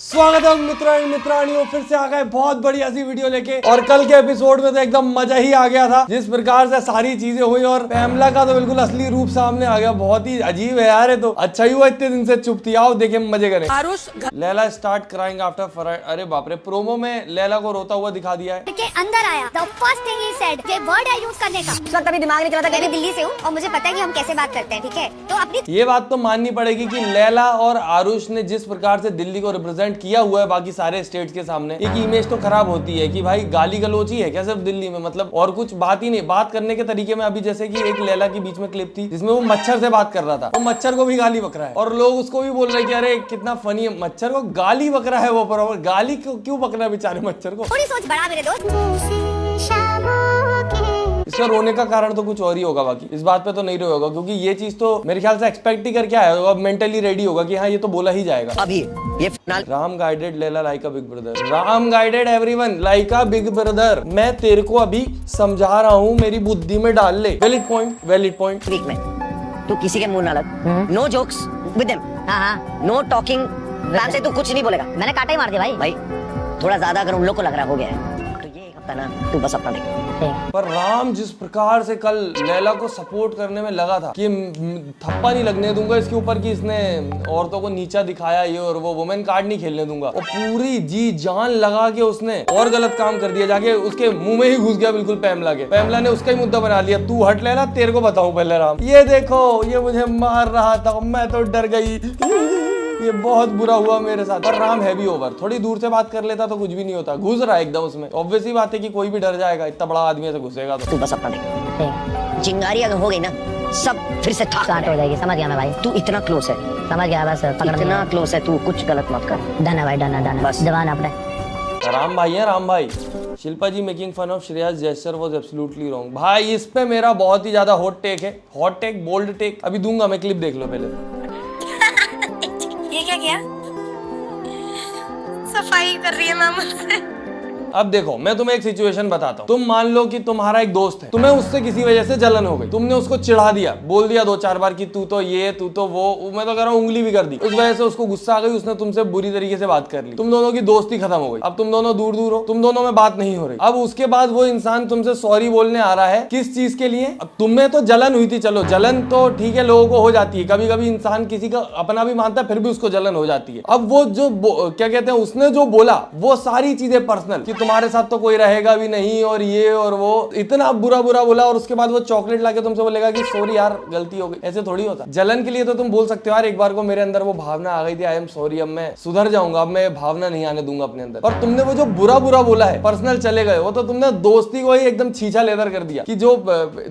स्वागत है मित्रों एंड मित्रानियों, फिर से आ गए बहुत बढ़िया सी वीडियो लेके। और कल के एपिसोड में तो एकदम मजा ही आ गया था, जिस प्रकार से सारी चीजें हुई और पैमला का तो बिल्कुल असली रूप सामने आ गया। बहुत ही अजीब है यार, ये तो अच्छा ही हुआ इतने दिन से चुप थी। आओ देखे मजे करें। Laila start crying after ferrite. अरे बाप रे, प्रोमो में लैला को रोता हुआ दिखा दिया है। के अंदर आया, the first thing he said, ये वर्ड है यूज करने का। उस वक्त अभी दिमाग नहीं चला था, मैं भी दिल्ली से हूँ और मुझे पता है कि हम कैसे बात करते हैं, ठीक है? तो अपनी ये बात तो माननी पड़ेगी कि लैला और आरुष ने जिस प्रकार से दिल्ली को रिप्रेजेंट किया हुआ है बाकी सारे स्टेट्स के सामने, एक इमेज तो खराब होती है कि भाई गाली गलौच ही है क्या सिर्फ दिल्ली में, मतलब और कुछ बात ही नहीं। बात करने के तरीके में अभी जैसे कि एक लैला की बीच में क्लिप थी जिसमें वो मच्छर से बात कर रहा था, वो मच्छर को भी गाली बक रहा है और लोग उसको भी बोल रहे हैं कि अरे कितना फनी है, मच्छर को गाली बक रहा है वो। पर गाली क्यों बक रहा है बेचारे मच्छर को? थोड़ी सोच बढ़ा मेरे दोस्त। इसका रोने का कारण तो कुछ और ही होगा, बाकी इस बात पे तो नहीं रोएगा क्योंकि ये चीज तो मेरे ख्याल से एक्सपेक्ट ही करके आया होगा, अब मेंटली रेडी होगा कि हाँ ये तो बोला ही जाएगा। अभी ये Ram guided Laila like a big brother. Ram guided everyone like a big brother. मैं तेरे को अभी समझा रहा हूँ, मेरी बुद्धि में डाल ले। Valid point, valid point. Week में तू किसी के मुंह ना लग, no jokes with them, no talking. Ram से तू कुछ नहीं बोलेगा, मैंने काटा ही मार दिया भाई। थोड़ा ज्यादा अगर उन लोग को लग रहा हो गया है तो ये एक हफ्ता ना तू बस अपना देख। पर राम जिस प्रकार से कल लैला को सपोर्ट करने में लगा था कि थप्पा नहीं लगने दूंगा इसके ऊपर कि इसने औरतों को नीचा दिखाया ये और वो, वुमेन कार्ड नहीं खेलने दूंगा, और पूरी जी जान लगा के उसने और गलत काम कर दिया, जाके उसके मुंह में ही घुस गया बिल्कुल पैमला के। पैमला ने उसका ही मुद्दा बना लिया, तू हट लैला तेरे को बताऊं पहले राम, ये देखो ये मुझे मार रहा था, मैं तो डर गई, ये बहुत बुरा हुआ मेरे साथ। पर राम है भी ओवर, थोड़ी दूर से बात कर लेता तो कुछ भी नहीं होता, घुस रहा है एकदम उसमें। ऑब्वियस ही बात है कि कोई भी डर जाएगा, इतना बड़ा आदमी से घुसेगा तो। तू बस अपना देख, चिंगारी अगर हो गई ना सब फिर से स्टार्ट हो जाएगी। समझ गया मैं भाई, तू इतना क्लोज है, समझ गया बस, इतना क्लोज है तू, कुछ गलत मत कर। डन है भाई, डन है, डन है बस, जवान अपने। राम भाई है, राम भाई। Shilpa ji making fun of Shreyas gesture was absolutely wrong. भाई इस पे मेरा बहुत ही ज्यादा हॉट टेक है, हॉट टेक, बोल्ड टेक। अभी दूंगा मैं, क्लिप देख लो पहले। ये क्या किया? सफाई कर रही है मैं मुझसे। अब देखो मैं तुम्हें एक सिचुएशन बताता हूँ। तुम मान लो कि तुम्हारा एक दोस्त है, तुम्हें उससे किसी वजह से जलन हो गई, तुमने उसको चिढ़ा दिया, बोल दिया 2-4 बार कि तू तो ये, तू तो वो, मैं तो कह रहा हूँ उंगली भी कर दी। उस वजह से उसको गुस्सा आ गई, उसने तुमसे बुरी तरीके से बात कर ली, तुम दोनों की दोस्ती खत्म हो गई। अब तुम दोनों दूर दूर हो, तुम दोनों में बात नहीं हो रही। अब उसके बाद वो इंसान तुमसे सॉरी बोलने आ रहा है, किस चीज के लिए? अब तुम्हें तो जलन हुई थी, चलो जलन तो ठीक है, लोगों को हो जाती है, कभी कभी इंसान किसी का अपना भी मानता है फिर भी उसको जलन हो जाती है। अब वो जो क्या कहते हैं, उसने जो बोला वो सारी चीजें पर्सनल, कि तुम्हारे साथ तो कोई रहेगा भी नहीं और ये और वो, इतना बुरा बुरा बोला। और उसके बाद वो चॉकलेट लाके तुमसे बोलेगा कि सॉरी यार गलती हो गई। ऐसे थोड़ी होता। जलन के लिए तो तुम बोल सकते हो यार एक बार को मेरे अंदर वो भावना आ गई थी, आई एम सॉरी, अब मैं सुधर जाऊंगा, अब मैं भावना नहीं आने दूंगा अपने अंदर। और तुमने वो जो बुरा बुरा बोला है, पर्सनल चले गए, वो तो तुमने दोस्ती को ही एकदम छीछा लेदर कर दिया, कि जो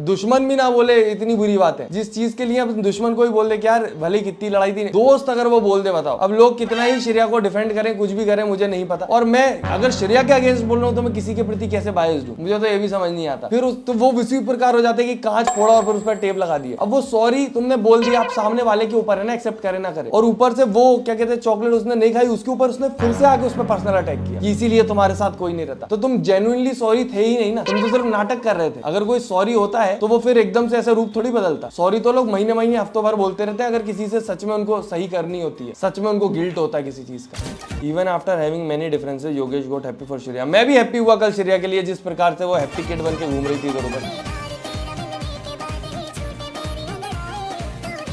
दुश्मन भी ना बोले इतनी बुरी बात है, जिस चीज के लिए अब दुश्मन को ही बोल दे कि यार भले कितनी लड़ाई थी, दोस्त अगर वो बोल दे, बताओ अब लोग कितना ही श्रेया को डिफेंड करें, कुछ भी करें, मुझे नहीं पता। और मैं अगर श्रेया के अगेंस्ट बोल रहा हूँ तो मैं किसी के प्रति कैसे बायस दूं, मुझे तो ये भी समझ नहीं आता। फिर तो वो इसी प्रकार हो जाता है कि कांच फोड़ा और फिर उस पर टेप लगा दिया। अब वो सॉरी तुमने बोल दिया, आप सामने वाले के ऊपर है ना, एक्सेप्ट करे ना करे, और ऊपर से वो क्या कहते हैं चॉकलेट उसने नहीं खाई, उसके ऊपर उसने फिर से आके उस पर पर्सनल अटैक किया, इसीलिए तुम्हारे साथ कोई नहीं रहता। तो तुम जेन्युइनली सॉरी थे ही नहीं ना, तुम तो सिर्फ नाटक कर रहे थे। अगर कोई सॉरी होता है तो वो फिर एकदम से ऐसे रूप थोड़ी बदलता। सॉरी तो लोग महीने महीने हफ्तों भर बोलते रहते हैं, अगर किसी से सच में उनको सही करनी होती है, सच में उनको गिल्ट होता है किसी चीज का। Even after having many differences Yogesh got happy for Shreya. मैं भी हैप्पी हुआ कल श्रेया के लिए, जिस प्रकार से वो हैप्पी किड बन के घूम रही थी इधर उधर।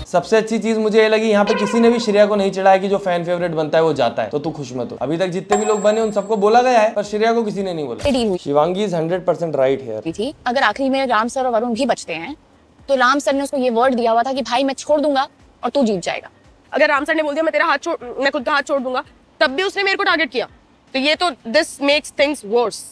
सबसे अच्छी चीज मुझे ये लगी, यहाँ पे किसी ने भी श्रेया को नहीं चढ़ाया कि जो फैन फेवरेट बनता है वो जाता है, तो तू खुश मत हो। अभी तक जितने भी लोग बने उन सबको बोला गया है, पर श्रेया को किसी ने नहीं बोला। Shivangi is 100% right here. थी अगर आखिरी में राम सर और वरुण भी बचते हैं तो राम सर ने उसको ये वर्ड दिया हुआ था कि भाई मैं छोड़ दूंगा और तू जीत जाएगा। अगर राम सर ने बोल दिया मैं तेरा हाथ छोड़, मैं खुद का हाथ छोड़ दूंगा, तब भी उसने मेरे को टारगेट किया, तो ये तो दिस मेक्स थिंग्स वर्स।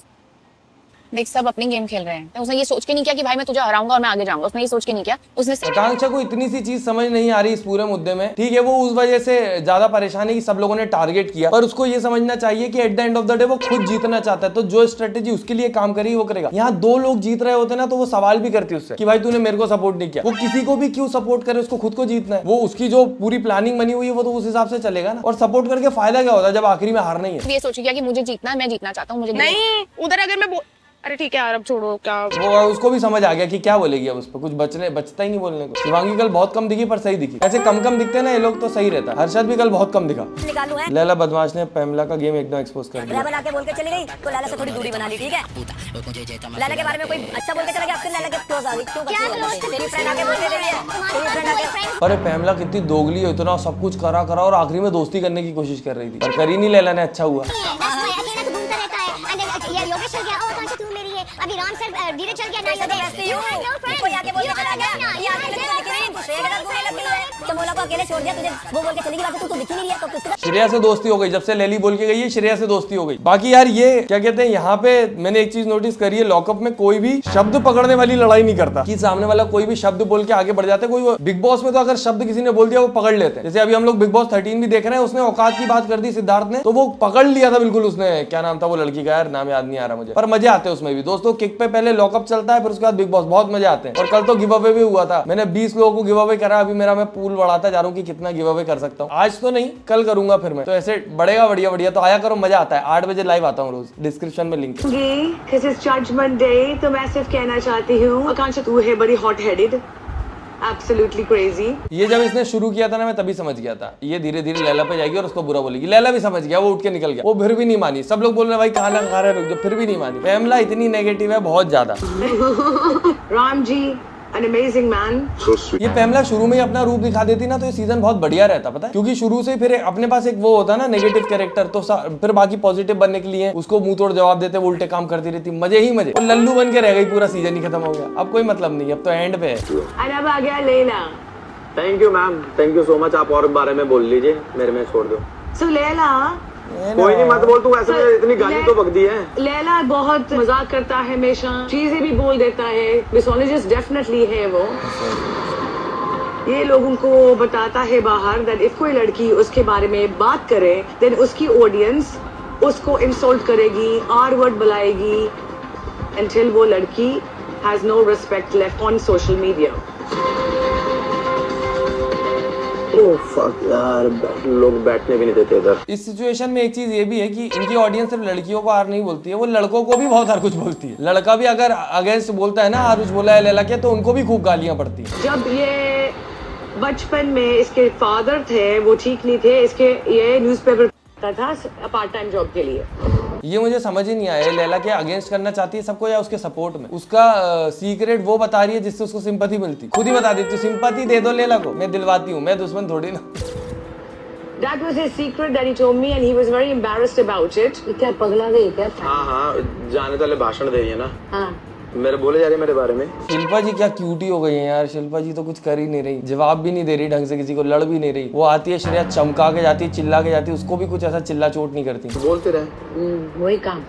देख सब अपनी गेम खेल रहे हैं, तो उसने ये सोच के नहीं किया कि भाई मैं तुझे हराऊंगा और मैं आगे जाऊंगा, उसने ये सोच के नहीं किया। उसने आकांक्षा को इतनी सी चीज समझ नहीं आ रही इस पूरे मुद्दे में, ठीक है, वो उस वजह से ज्यादा परेशान है कि सब लोगों ने टारगेट किया, पर उसको ये समझना चाहिए कि at the end of the day वो खुद जीतना चाहता है, तो जो स्ट्रेटेजी उसके लिए काम करेगी वो करेगा। यहाँ 2 लोग जीत रहे होते ना तो वो सवाल भी करती है उससे कि भाई तूने मेरे को सपोर्ट नहीं किया। वो किसी को भी क्यों सपोर्ट करे, उसको खुद को जीतना है, वो उसकी जो पूरी प्लानिंग बनी हुई है वो तो उस हिसाब से चलेगा ना। और सपोर्ट करके फायदा क्या होता है जब आखिरी में हारना ही है। ये सोच किया कि मुझे जीतना है, मैं जीतना चाहता हूँ, मुझे नहीं, उधर अगर मैं अरे ठीक है यार, अब छोड़ो क्या। वो उसको भी समझ आ गया कि क्या बोलेगी अब, उस पर कुछ बचता ही नहीं बोलने को। शिवांगी कल बहुत कम दिखी पर सही दिखी। ऐसे कम कम दिखते हैं ना ये लोग तो सही रहता है। हर्षद भी कल बहुत कम दिखा। निकालू है। लैला बदमाश ने पैमला का गेम एकदम एक्सपोज कर दिया। बना के बोल के चली गई तो लैला से थोड़ी दूरी बना ली, ठीक है। लैला के बारे में कोई अच्छा बोल के चला गया, फिर लैला के क्लोज आ गई। क्यों तेरी फ्रेंड आके बोल के गई है, तेरी फ्रेंड आके। अरे पैमला कितनी दोगली है, इतना सब कुछ करा और आखिरी में दोस्ती करने की कोशिश कर रही थी पर करी नहीं लैला ने। अच्छा हुआ। योगेश चल गया, ओ कौन सी तू मेरी है, अभी राम सर धीरे चल गया ना, कोई आके बोल के चला गया, ये आके लगी नहीं, दूसरे के साथ घूमने लगी है। चमोला को अकेले छोड़ दिया तुझे, वो बोल के चली गई, बात तू दिखी नहीं रही है तो किसका। श्रेया से दोस्ती हो गई, जब से लैली बोल के गई है श्रेया से दोस्ती हो गई। बाकी यार ये क्या कहते हैं, यहाँ पे मैंने एक चीज नोटिस करी है, लॉकअप में कोई भी शब्द पकड़ने वाली लड़ाई नहीं करता कि सामने वाला कोई भी शब्द बोल के आगे बढ़ जाते हैं। कोई बिग बॉस में तो अगर शब्द किसी ने बोल दिया वो पकड़ लेते हैं। जैसे अभी हम लोग बिग बॉस 13 भी देख रहे हैं, उसने औकात की बात कर दी सिद्धार्थ ने, तो वो पकड़ लिया था बिल्कुल। उसने क्या नाम था वो लड़की का, यार नाम याद नहीं आ रहा मुझे, पर मजे आते हैं उसमें भी। दोस्तों किक पे पहले लॉकअप चलता है, फिर उसके बाद बिग बॉस, बहुत मजे आते हैं। और कल तो गिव अवे भी हुआ था, मैंने 20 लोगों को गिव अवे करा। अभी मेरा मैं पूल बढ़ाता जा रहा हूँ कि कितना गिव अवे कर सकता हूँ। आज तो नहीं, कल करूंगा फिर मैं, तो ऐसे बढ़ेगा बढ़िया बढ़िया। तो आया करो, मजा आता है। 8 बजे लाइव आता हूँ रोज, डिस्क्रिप्शन में लिंक है। This is Judgment Day, तो मैं सिर्फ कहना चाहती हूँ आकांक्षा तू है बड़ी हॉट हेडेड, एब्सोल्युटली क्रेजी। ये जब इसने शुरू किया था ना, मैं तभी समझ गया था ये धीरे धीरे लैला पे जाएगी और उसको बुरा बोलेगी। लैला भी समझ गया, वो उठ के निकल गया। वो फिर भी नहीं मानी, सब लोग बोल रहे भाई कहाँ लगा रहे, रुक जाओ, फिर भी नहीं मानी। पैमला इतनी नेगेटिव है बहुत ज्यादा। Ram ji an amazing man. ये पैमला शुरू में ही अपना रूप दिखा देती ना तो ये सीजन बहुत बढ़िया रहता, पता है, क्योंकि शुरू से फिर अपने पास एक वो होता है ना नेगेटिव कैरेक्टर, तो फिर बाकी पॉजिटिव बनने के लिए उसको मुंह तोड़ जवाब देते, वो उल्टे काम करती रहती, मजे ही मजे। और लल्लू बन के रह गई, पूरा सीजन ही खत्म हो गया। अब कोई मतलब नहीं, अब तो एंड पे है। और अब आ गया Laila. Thank you ma'am, thank you so much. आप और बारे में बोल लीजिए, मेरे में छोड़ दो। सो लैला, कोई नहीं मत बोल, तू ऐसे में इतनी गाली तो बक दी है। लैला बहुत मजाक करता है, हमेशा चीजें भी बोल देता है, मिसोजिनिस्ट डेफिनेटली है वो। ये लोगों को बताता है बाहर दैट इफ कोई लड़की उसके बारे में बात करे देन उसकी ऑडियंस उसको इंसल्ट करेगी, आर वर्ड बुलाएगी, until वो लड़की has no respect left on social media. Oh fuck यार, लोग बैठने भी नहीं देते इधर। इस सिचुएशन में एक चीज ये भी है कि इनकी ऑडियंस सिर्फ लड़कियों को आर नहीं बोलती है, वो लड़कों को भी बहुत हर कुछ बोलती है। लड़का भी अगर अगेंस्ट बोलता है ना, आरुष बोला है लैला के, तो उनको भी खूब गालियां पड़ती है। जब ये बचपन में इसके फादर थे वो ठीक नहीं थे, इसके ये न्यूज़पेपर था पार्ट टाइम जॉब के लिए। ये मुझे समझ ही नहीं आया, लैला के अगेंस्ट करना चाहती है सबको या उसके सपोर्ट में। उसका सीक्रेट वो बता रही है जिससे उसको सिंपैथी मिलती, खुद ही बता देती, सिंपैथी दे दो लैला को, मैं दिलवाती हूँ, मैं दुश्मन थोड़ी ना। That was his secret that he told me and he was very embarrassed about it. क्या पगला गई क्या? हाँ, जाने वाले भाषण दे रही है ना। हाँ। मेरे बोले जा रही है मेरे बारे में। शिल्पा जी क्या क्यूटी हो गई है यार। शिल्पा जी तो कुछ कर ही नहीं रही, जवाब भी नहीं दे रही ढंग से, किसी को लड़ भी नहीं रही। वो आती है श्रेया चमका के जाती है, चिल्ला के जाती है, उसको भी कुछ ऐसा चिल्ला चोट नहीं करती। बोलते रहे, वही काम,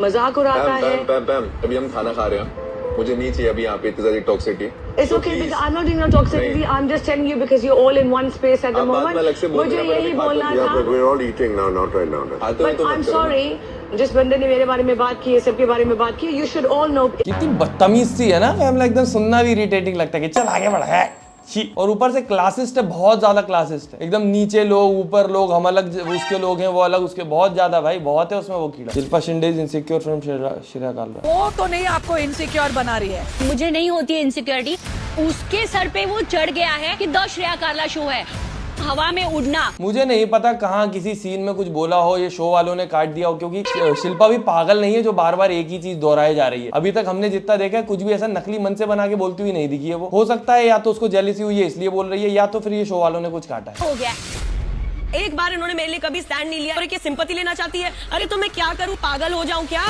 मजाक उड़ाता है। अभी हम खाना खा रहे हैं, मुझे नहीं चाहिए अभी यहाँ पे इतनी सारी toxicity. It's okay because I'm not doing no toxicity. I'm just telling you because you're all in one space at the moment. मुझे यही बोलना था। We're all eating now, not right now. But I'm sorry, जिस बंदे ने मेरे बारे में बात की है, सबके बारे में बात की, you should all know. कितनी बदतमीज सी है ना फैमिली, एकदम सुनना भी इरिटेटिंग लगता है कि चल आगे बढ़ है। और ऊपर से क्लासिस्ट है, बहुत ज्यादा क्लासिस्ट है, एकदम नीचे लोग ऊपर लोग, हम अलग उसके लोग हैं, वो अलग उसके, बहुत ज्यादा भाई, बहुत है उसमें वो कीड़ा। Shilpa Shinde is insecure from Shreya Kalra. वो तो नहीं आपको इनसिक्योर बना रही है। मुझे नहीं होती है इनसिक्योरिटी, उसके सर पे वो चढ़ गया है कि द श्रेया कालरा शो है, हवा में उड़ना। मुझे नहीं पता कहाँ किसी सीन में कुछ बोला हो, ये शो वालों ने काट दिया हो, क्योंकि शिल्पा भी पागल नहीं है जो बार बार एक ही चीज दोहराई जा रही है। अभी तक हमने जितना देखा है, कुछ भी ऐसा नकली मन से बना के बोलती हुई नहीं दिखी है वो। हो सकता है या तो उसको जेलसी हुई है इसलिए बोल रही है, या तो फिर ये शो वालों ने कुछ काटा है। हो गया, एक बार इन्होंने मेरे लिए कभी स्टैंड नहीं लिया और क्या सिंपैथी लेना चाहती है। अरे तो मैं क्या करूं, पागल हो जाऊं क्या?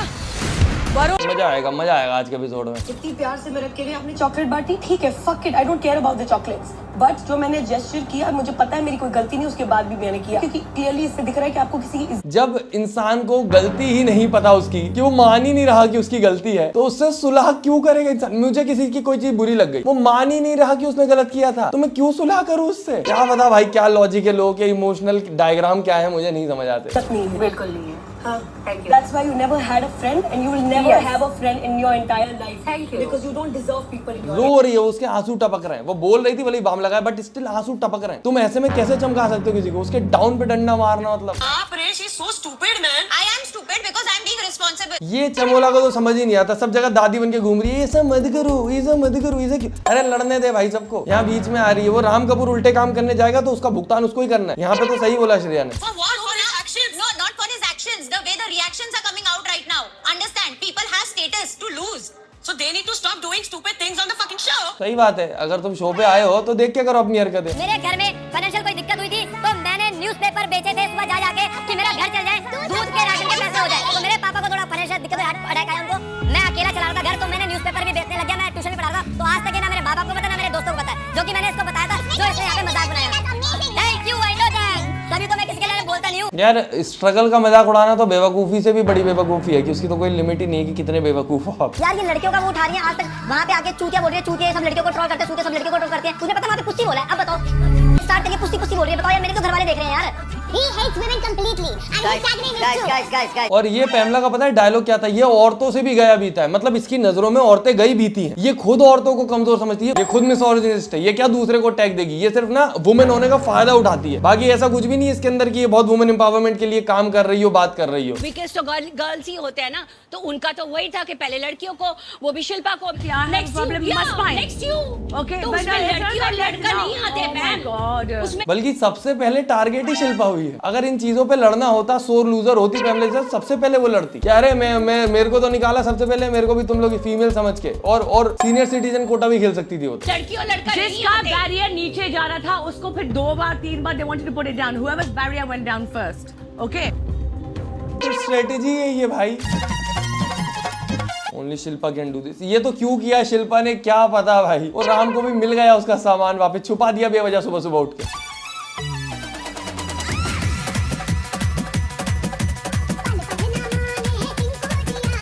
मजा आएगा, मजा आएगा आज के एपिसोड में। इतनी प्यार से मैं रख के लिए अपनी चॉकलेट बांटी, ठीक है, fuck it, I don't care about the chocolates, but जो मैंने जेस्चर किया, मुझे पता है मेरी कोई गलती नहीं, उसके बाद भी मैंने किया, क्योंकि क्लियरली इससे दिख रहा है कि आपको किसी की। जब इंसान को गलती ही नहीं पता उसकी, कि वो मान ही नहीं रहा कि उसकी गलती है, तो उससे सुलह क्यों करेगा इंसान? मुझे किसी की कोई चीज बुरी लग गई, वो मान ही नहीं रहा कि उसने गलत किया था, तो मैं क्यों सुलह करूं उससे? क्या पता भाई क्या लॉजिक है लोगों के, इमोशनल डायग्राम क्या है, मुझे नहीं समझ आते। बिल्कुल नहीं है। That's why you never had a friend and you will never have a friend in your entire life. Thank you. Because you don't deserve people in your life. रो रही है, उसके आंसू टपक रहे हैं, वो बोल रही थी भले बामला लगा है बट स्टिल आंसू टपक रहे हैं। तुम ऐसे में कैसे चमका सकते हो किसी को? उसके डाउन पे डंडा मारना मतलब। ये चमोला को तो समझ ही नहीं आता, सब जगह दादी बन के घूम रही है, ये सब मत करो, ये सब मत करो, ये क्यों? अरे लड़ने दे भाई सबको। यहाँ बीच में आ रही है वो राम कपूर उल्टे काम करने जाएगा तो उसका भुगतान उसको ही करना है। यहाँ पे तो सही बोला श्रेया ने। सही बात है, अगर तुम शो पे आए हो तो देख के करो अपनी हरकतें। मेरे घर में फाइनेंशियल कोई दिक्कत हुई थी तो मैंने न्यूज़पेपर बेचे थे सुबह जा जाके कि मेरा घर चल जाए, दूध के राशन के पैसे हो जाए। तो मेरे पापा को थोड़ा फाइनेंशियल दिक्कत अटैक आया उनको, मैं अकेला चला रहा था घर, तो मैंने न्यूज़पेपर भी बेचने लग गया, मैं ट्यूशन भी पढ़ा था। तो आज तक ना मेरे बाबा को पता ना मेरे दोस्तों को पता है, जो कि मैंने इसको बताया था, जो इसने यहाँ पे मजाक बनाया। Thank you, I know that. तभी तो मैं किसी के लिए बोलता नहीं हूँ। यार स्ट्रगल का मजाक उड़ाना तो बेवकूफी से भी बड़ी बेवकूफी है कि उसकी तो कोई लिमिट ही नहीं है कि कितने बेवकूफ हो आप। यार ये लड़कियों का वो उठा रही है, आज तक वहाँ पे आके चूतिया बोल रही है, चूतिया सब लड़कियों को ट्रोल करते हैं, चूतिया सब लड़कियों को ट्रोल करते हैं। तुझे पता वहाँ पे पुस्ती बोला है? अब बताओ स्टार्ट करके पुस्ती पुस्ती बोल रही है, बताओ यार मेरे तो घर वाले देख रहे हैं यार। He hates women completely and he's tagging me too. और ये पैमला का पता है डायलॉग क्या था? ये औरतों से भी गया बीता है, मतलब इसकी नजरों में औरतें गई बीती हैं। ये खुद औरतों को कमजोर समझती है, ये खुद मिसोजिनिस्ट है, ये क्या दूसरे को टैग देगी? ये सिर्फ ना वुमेन होने का फायदा उठाती है, बाकी ऐसा कुछ भी नहीं है इसके अंदर की ये बहुत वुमेन एम्पावरमेंट के लिए काम कर रही हो, बात कर रही हो। वीकेंड्स तो गर्ल्स ही होते हैं ना, तो उनका तो वही था कि पहले लड़कियों को, वो भी शिल्पा को नेक्स्ट यू ओके, तो उसमें लड़की और लड़का नहीं आते मैम, उसमें बल्कि सबसे पहले टारगेट ही शिल्पा हुई है। अगर इन चीजों पे लड़ना होता, सोर लूजर होती पैमला से, सबसे पहले वो लड़ती। क्या रे मैं मेरे को तो निकाला सबसे पहले, मेरे को भी तुम लोग फीमेल समझ के, और सीनियर सिटीजन कोटा भी खेल सकती थी वो। लड़की और लड़का जिसका बैरियर नीचे जा रहा था उसको फिर 2 बार 3 बार they wanted to put it down, whoever's barrier went down first, okay? Strategy है ये भाई। Only Shilpa can do this. ये तो क्यों किया शिल्पा ने क्या पता भाई, और राम को भी मिल गया उसका सामान, वापस छुपा दिया बेवजह सुबह सुबह उठ के।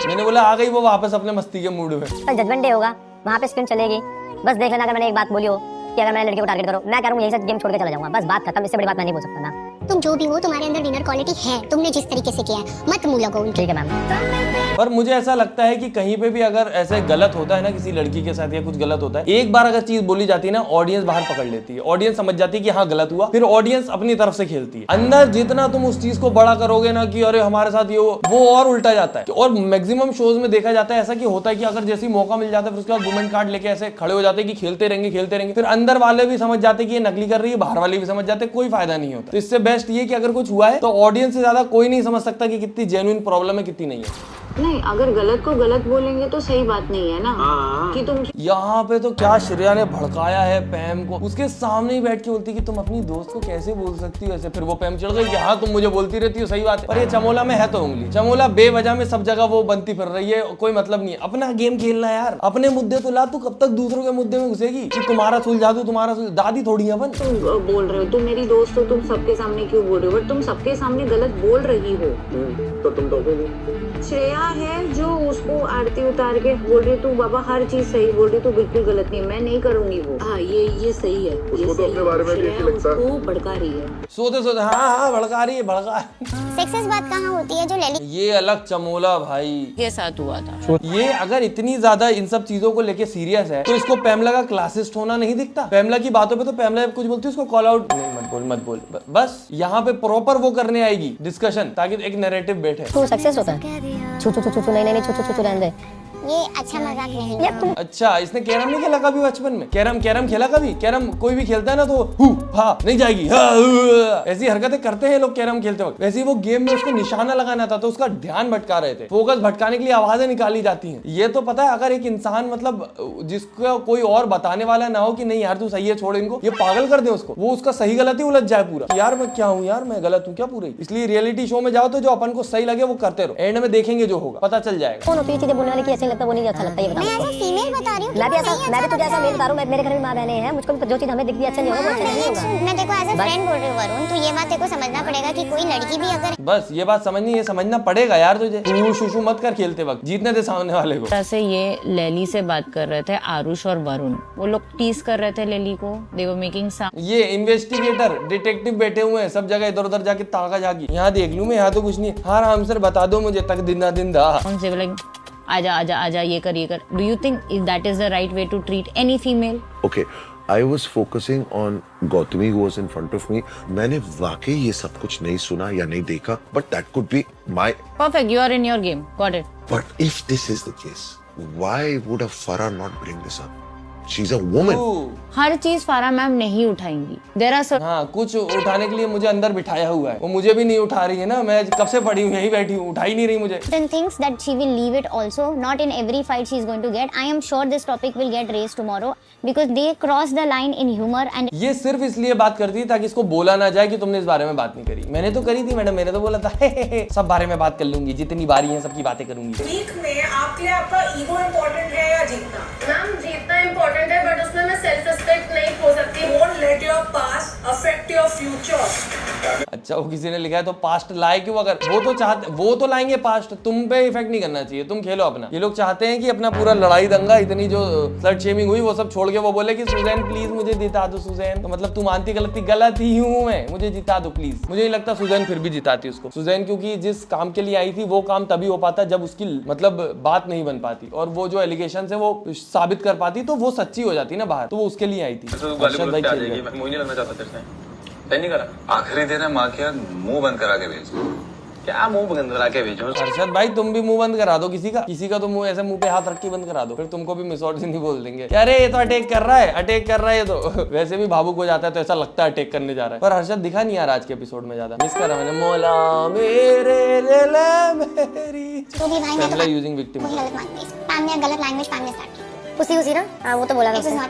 मैंने बोला आ गई वो वापस अपने मस्ती के मूड में। कल जजमेंट डे होगा, वहाँ पे स्क्रीन चलेगी, बस देख लेना। अगर मैंने एक बात बोली हो कि अगर मैंने लड़की को टारगेट करो, मैं कह रहा हूँ यही से गेम छोड़ के चला जाऊंगा, बस बात खत्म। इससे बड़ी बात मैं नहीं बोल सकता ना। तुम जो भी हो, तुम्हारे अंदर विनर क्वालिटी है, तुमने जिस तरीके से किया है, मत मुंह लगाओ। ठीक है मैम। पर मुझे ऐसा लगता है कि कहीं पे भी अगर ऐसे गलत होता है ना किसी लड़की के साथ या कुछ गलत होता है, एक बार अगर चीज बोली जाती है ना, ऑडियंस बाहर पकड़ लेती है, ऑडियंस समझ जाती है कि हाँ गलत हुआ, फिर ऑडियंस अपनी तरफ से खेलती है। अंदर जितना तुम उस चीज को बड़ा करोगे ना कि अरे हमारे साथ ये वो और उल्टा जाता है। और मैक्सिमम शोज में देखा जाता है ऐसा कि होता है कि अगर जैसे मौका मिल जाता है फिर उसके बाद वुमेन कार्ड लेके ऐसे खड़े हो जाते हैं कि खेलते रहेंगे, फिर अंदर वाले भी समझ जाते हैं कि ये नकली कर रही है, बाहर वाले भी समझ जाते हैं, कोई फायदा नहीं होता। तो इससे बेस्ट ये कि अगर कुछ हुआ है तो ऑडियंस से ज्यादा कोई नहीं समझ सकता कि कितनी जेन्युइन प्रॉब्लम है कितनी नहीं है। नहीं, अगर गलत को गलत बोलेंगे तो सही बात नहीं है ना कि तुम। यहाँ पे तो क्या श्रेया ने भड़काया है पैम को, उसके सामने ही बैठ के बोलती कि तुम अपनी दोस्त को कैसे बोल सकती हो ऐसे। फिर वो पैम चढ़ गई कि हाँ तुम मुझे बोलती रहती हो, सही बात है। पर ये चमोला में है तो उंगली, चमोला बेवजह में सब जगह वो बनती फिर रही है, कोई मतलब नहीं है। अपना गेम खेलना यार, अपने मुद्दे तो ला, तू कब तक दूसरों के मुद्दे में घुसेगी कि तुम्हारा सुलझा दूं, तुम्हारा दादी थोड़ी है बन। तुम बोल रहे हो तुम मेरी दोस्त हो, तुम सबके सामने क्यों बोल रहे हो? बट तुम सबके सामने गलत बोल रही हो। तो तुम टोकोगे। श्रेया है जो उसको आरती उतार के बोल रही, तू बाबा हर चीज सही बोल रही, तू बिल्कुल गलत नहीं है, मैं नहीं करूंगी वो। हाँ ये सही है, उसको तो अपने बारे में भी ऐसे लगता है। वो भड़का रही है, सोते सोते हाँ भड़का रही है। सेक्सेस बात कहाँ होती है जो लेली। ये अलग चमोला भाई के साथ हुआ था। ये अगर इतनी ज्यादा इन सब चीजों को लेके सीरियस है तो इसको पैमला का क्लासिस्ट होना नहीं दिखता। पैमला की बातों पे तो पैमला कुछ बोलती है उसको कॉल आउट नहीं, मत बोल। बस यहाँ पे प्रॉपर वो करने आएगी डिस्कशन, ताकि एक नैरेटिव बैठे। तू सक्सेस होता है, छू नहीं छू रहने दे, ये अच्छा मजाक नहीं है। अच्छा इसने कैरम नहीं खेला कभी बचपन में? कैरम खेला कभी? कैरम कोई भी खेलता है ना तो नहीं जाएगी, ऐसी हरकतें करते हैं लोग कैरम खेलते वक्त। वैसे ही वो गेम में उसको निशाना लगाना था तो उसका ध्यान भटका रहे थे, फोकस भटकाने के लिए आवाजें निकाली जाती हैं। ये तो पता है अगर एक इंसान मतलब जिसको कोई और बताने वाला ना हो कि नहीं यार तू सही है छोड़ इनको, ये पागल कर दे उसको, वो उसका सही गलत ही उलझ जाए पूरा, यार मैं क्या हूँ, यार मैं गलत हूँ क्या पूरी। इसलिए रियलिटी शो में जाओ तो जो अपन को सही लगे वो करते रहो, एंड में देखेंगे जो होगा पता चल जाएगा। कौन होती है चीजें बोलने वाली की अच्छी लगता है वो नहीं अच्छा लगता, ये बताओ। मैं ऐसा फीमेल बता रही हूँ, मैं भी तुझे ऐसा मेल बता रहा हूँ। मेरे घर में माँ बहने हैं, मुझको जो चीज हमें दिखती है अच्छा नहीं होगा वो अच्छा नहीं होगा। मैं देखो एज अ फ्रेंड बोल रही हूँ वरुण, तो ये बात देखो समझना पड़ेगा कि कोई लड़की भी अगर, बस ये बात समझनी, ये समझना पड़ेगा यार तुझे। तू शुशु मत कर खेलते वक्त, जीतने दे सामने वाले को। से ये लेली से बात कर रहे थे आरुष और वरुण, वो लोग टीज कर रहे थे लेली को, दे वर मेकिंग साउंड। ये इन्वेस्टिगेटर डिटेक्टिव बैठे हुए हैं सब जगह, इधर उधर जाके ताका जागी, यहाँ देख लूं मैं, यहाँ तो कुछ नहीं। हाँ राम सर बता दो मुझे तक दिन दा आजा ये कर। Do you think that is the right way to treat any female? Okay, I was focusing on Gautami who was in front of me. मैंने वाकई ये सब कुछ नहीं सुना या नहीं देखा, but that could be my. Perfect, you are in your game. Got it. But if this is the case, why would a Farah not bring this up? She's a woman. हर चीज फारा मैम नहीं उठाएंगी. There are certain हाँ, कुछ उठाने के लिए मुझे अंदर बिठाया हुआ है, वो मुझे भी नहीं उठा रही है ना. मैं कब से पड़ी हूँ यहीं बैठी हूँ, उठा ही नहीं रही मुझे. Thinks that she will leave it also. Not in every fight she is going to get. I am sure this topic will get raised tomorrow because they cross the line in humor and. ये सिर्फ इसलिए बात करती है ताकि इसको बोला ना जाए कि तुमने इस बारे में बात नहीं करी. मैंने तो करी थी मैडम, मैंने तो बोला था सब बारे में बात कर लूंगी, जितनी बारी है सबकी बातें करूंगी. वीक में आपके लिए आपका ईगो इम्पोर्टेंट है या जीतना? मैम जीतना इम्पोर्टेंट है, बट उसमें मैं सेल्फ रिस्पेक्ट नहीं खो सकती. Won't let your past affect your future. अच्छा, वो किसी ने लिखा है तो पास्ट लाए क्यों? अगर वो तो चाहते, वो तो लाएंगे पास्ट, तुम पे इफेक्ट नहीं करना चाहिए, तुम खेलो अपना. ये लोग चाहते हैं कि अपना पूरा लड़ाई दंगा, इतनी जो स्लट शेमिंग हुई वो सब छोड़ के वो बोले कि सुजैन प्लीज मुझे जिता दो सुजैन. तो मतलब तू मानती गलत ही हूँ मैं, मुझे जिता दो प्लीज. मुझे नहीं लगता सुजैन फिर भी जिताती उसको. सुजैन क्योंकि जिस काम के लिए आई थी वो काम तभी हो पाता जब उसकी मतलब बात नहीं बन पाती, और वो जो एलिगेशन है वो साबित कर पाती तो वो सच्ची हो जाती ना बाहर, तो वो उसके लिए आई थी. नहीं करा. आखिरी दिन है माँ के मुंह बंद करा के भेज. क्या मुंह बंद करा के भेजो? अर्शद भाई तुम भी मुंह बंद करा दो किसी का तो मुंह ऐसे मुंह पे हाथ रख के बंद करा दो, फिर तुमको भी मिसऑर्डिनी बोल देंगे कि अरे ये तो अटैक कर रहा है ये तो. वैसे भी भावुक हो जाता है तो ऐसा लगता है अटैक करने जा रहा है, पर अर्शद दिखा नहीं यार आज के एपिसोड में, ज्यादा मिस करा मैंने. मौला मेरे मेरी यूजिंग विक्टिम. गलत लैंग्वेज स्टार्ट उसी ना वो तो बोला था.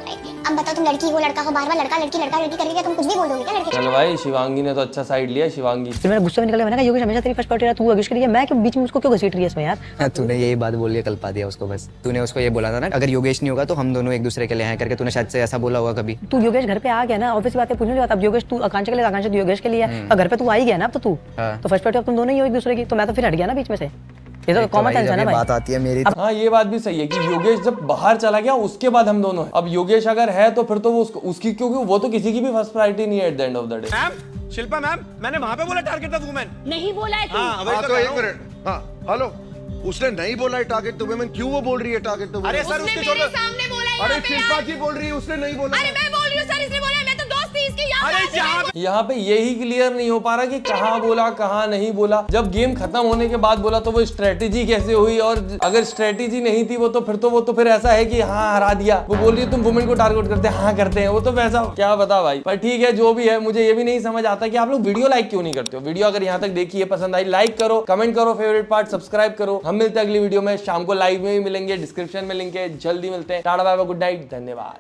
अब बताओ तुम लड़की हो लड़का हो, बार-बार लड़का लड़की करके क्या तुम कुछ भी बोल दोगे क्या लड़के? चलो भाई, शिवांगी ने तो अच्छा साइड लिया. शिवांगी फिर मेरा गुस्सा निकला. मैंने कहा योगेश हमेशा तेरी फर्स्ट पार्टी रहा, तू योगेश के लिए, मैं क्यों बीच में उसको क्यों घसीट रही है इसमें यार? तूने यही बात बोल के कल पा दिया उसको. बस तूने उसको ये बोला था ना, अगर योगेश नहीं होगा तो हम दोनों एक दूसरे के लिए हैं करके, तूने शायद से ऐसा बोला होगा कभी. तू योगेश घर पे आ गया ना, ऑब्वियस बात है, पूछने लगा. अब योगेश तू आकांक्षा के लिए, आकांक्षा तू योगेश के लिए, और घर पे तू आ ही गया ना. अब तो तू तो फर्स्ट पार्टी अब तुम दोनों ही हो एक दूसरे की, तो मैं तो फिर हट गया ना बीच में से. ये तो कॉमन सेंस है ना भाई. बात आती है मेरी. हाँ ये बात भी सही है कि योगेश जब बाहर चला गया उसके बाद हम दोनों हैं. अब योगेश अगर है तो फिर तो वो उसकी, क्योंकि वो तो किसी की भी फर्स्ट प्रायोरिटी नहीं है at the end of the day. Ma'am, Shilpa ma'am, मैंने वहां पे बोला टारगेट द वुमेन. नहीं बोला है तू. हाँ तो एक मिनट. हाँ हेलो, उसने नहीं बोला है टारगेट द वुमेन. क्यों वो बोल रही है टारगेट द वुमेन? अरे सर उसके मेरे सामने बोला है. अरे शिल्पा जी बोल रही है, उसने नहीं बोला. अरे मैं बोल रही हूँ सर, इसने बोला है. मैं तो दोस्त थी इसकी. यहाँ पे यही क्लियर नहीं हो पा रहा कि कहाँ बोला कहाँ नहीं बोला. जब गेम खत्म होने के बाद बोला तो वो स्ट्रेटेजी कैसे हुई, और अगर स्ट्रेटेजी नहीं थी वो तो फिर ऐसा है कि हाँ हरा दिया. वो बोल रही है तुम वुमेन को टारगेट करते हैं, हाँ करते हैं, वो तो वैसा क्या बता भाई. पर ठीक है जो भी है, मुझे ये भी नहीं समझ आता कि आप लोग वीडियो लाइक क्यों नहीं करते हो. वीडियो अगर यहाँ तक देखी है, पसंद आई, लाइक करो, कमेंट करो, फेवरेट पार्ट सब्सक्राइब करो. हम मिलते हैं अगली वीडियो में. शाम को लाइव में भी मिलेंगे, डिस्क्रिप्शन में लिंक है. जल्दी मिलते हैं. Ta-ta bye bye, good night, धन्यवाद.